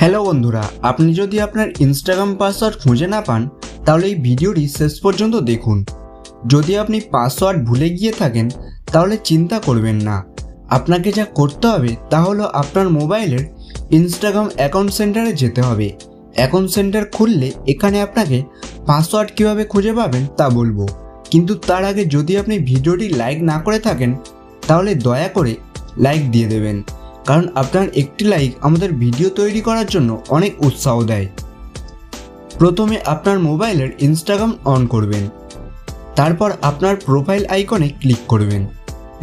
Hello বন্ধুরা, আপনি যদি আপনার ইনস্টাগ্রাম পাসওয়ার্ড খুঁজে না পান তাহলে এই ভিডিওটি শেষ পর্যন্ত দেখুন। যদি আপনি পাসওয়ার্ড ভুলে গিয়ে থাকেন তাহলে চিন্তা করবেন না। আপনাকে যা করতে হবে তা হলো আপনার মোবাইলের ইনস্টাগ্রাম অ্যাকাউন্ট সেন্টারে যেতে হবে। অ্যাকাউন্ট সেন্টার খুললে এখানে আপনাকে পাসওয়ার্ড কীভাবে খুঁজে পাবেন তা বলবো, কিন্তু তার আগে যদি আপনি ভিডিওটি লাইক না করে থাকেন তাহলে দয়া করে লাইক দিয়ে দেবেন, কারণ আপনার একটি লাইক আমাদের ভিডিও তৈরি করার জন্য অনেক উৎসাহ দেয়। প্রথমে আপনার মোবাইলের ইনস্টাগ্রাম অন করবেন, তারপর আপনার প্রোফাইল আইকনে ক্লিক করবেন।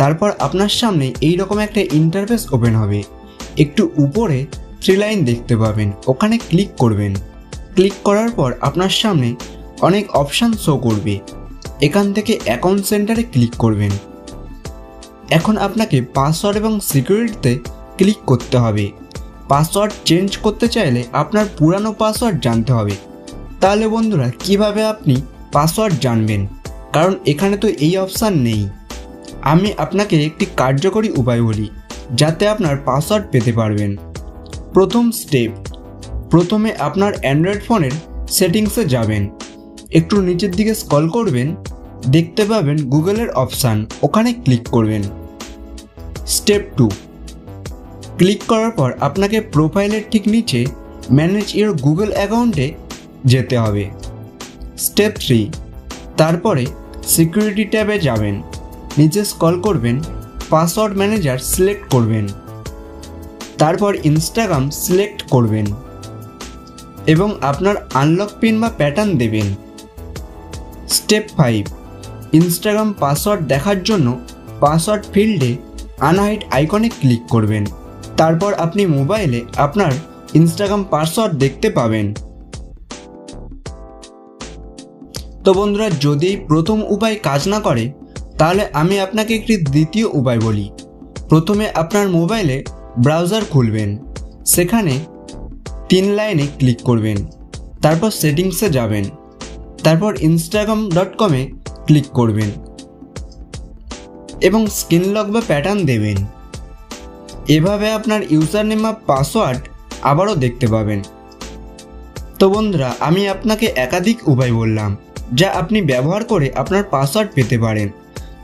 তারপর আপনার সামনে এই রকম একটা ইন্টারফেস ওপেন হবে। একটু উপরে 3 লাইন দেখতে পাবেন, ওখানে ক্লিক করবেন। ক্লিক করার পর আপনার সামনে অনেক অপশান শো করবে। এখান থেকে অ্যাকাউন্ট সেন্টারে ক্লিক করবেন। এখন আপনাকে পাসওয়ার্ড এবং সিকিউরিটিতে ক্লিক করতে হবে। পাসওয়ার্ড চেঞ্জ করতে চাইলে আপনার পুরানো পাসওয়ার্ড জানতে হবে। তাহলে বন্ধুরা, কিভাবে আপনি পাসওয়ার্ড জানবেন? কারণ এখানে তো এই অপশান নেই। আমি আপনাকে একটি কার্যকরী উপায় বলি যাতে আপনার পাসওয়ার্ড পেতে পারবেন। প্রথম স্টেপ, প্রথমে আপনার অ্যান্ড্রয়েড ফোনের সেটিংসে যাবেন। একটু নিচের দিকে স্ক্রল করবেন, দেখতে পাবেন গুগলের অপশান, ওখানে ক্লিক করবেন। স্টেপ 2, ক্লিক করার পর আপনাকে প্রোফাইলের ঠিক নিচে ম্যানেজ ইওর গুগল অ্যাকাউন্টে যেতে হবে। স্টেপ 3, তারপরে সিকিউরিটি ট্যাবে যাবেন, নিচে স্ক্রল করবেন, পাসওয়ার্ড ম্যানেজার সিলেক্ট করবেন, তারপর ইনস্টাগ্রাম সিলেক্ট করবেন এবং আপনার আনলক পিন বা প্যাটার্ন দেবেন। স্টেপ 5, ইনস্টাগ্রাম পাসওয়ার্ড দেখার জন্য পাসওয়ার্ড ফিল্ডে আনহাইড আইকনে ক্লিক করবেন। তারপর আপনি মোবাইলে আপনার ইনস্টাগ্রাম পাসওয়ার্ড দেখতে পাবেন। তো বন্ধুরা, যদি প্রথম উপায় কাজ না করে তাহলে আমি আপনাকে একটি দ্বিতীয় উপায় বলি। প্রথমে আপনার মোবাইলে ব্রাউজার খুলবেন, সেখানে 3 লাইনে ক্লিক করবেন, তারপর সেটিংসে যাবেন, তারপর instagram.com-এ ক্লিক করবেন এবং স্ক্রিন লক বা প্যাটার্ন দেবেন। এভাবে আপনার ইউজার নেম বা পাসওয়ার্ড আবারও দেখতে পাবেন। তো বন্ধুরা, আমি আপনাকে একাধিক উপায় বললাম যা আপনি ব্যবহার করে আপনার পাসওয়ার্ড পেতে পারেন।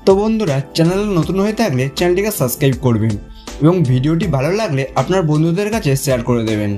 তো বন্ধুরা, চ্যানেলে নতুন হয়ে থাকলে চ্যানেলটিকে সাবস্ক্রাইব করবেন এবং ভিডিওটি ভালো লাগলে আপনার বন্ধুদের কাছে শেয়ার করে দেবেন।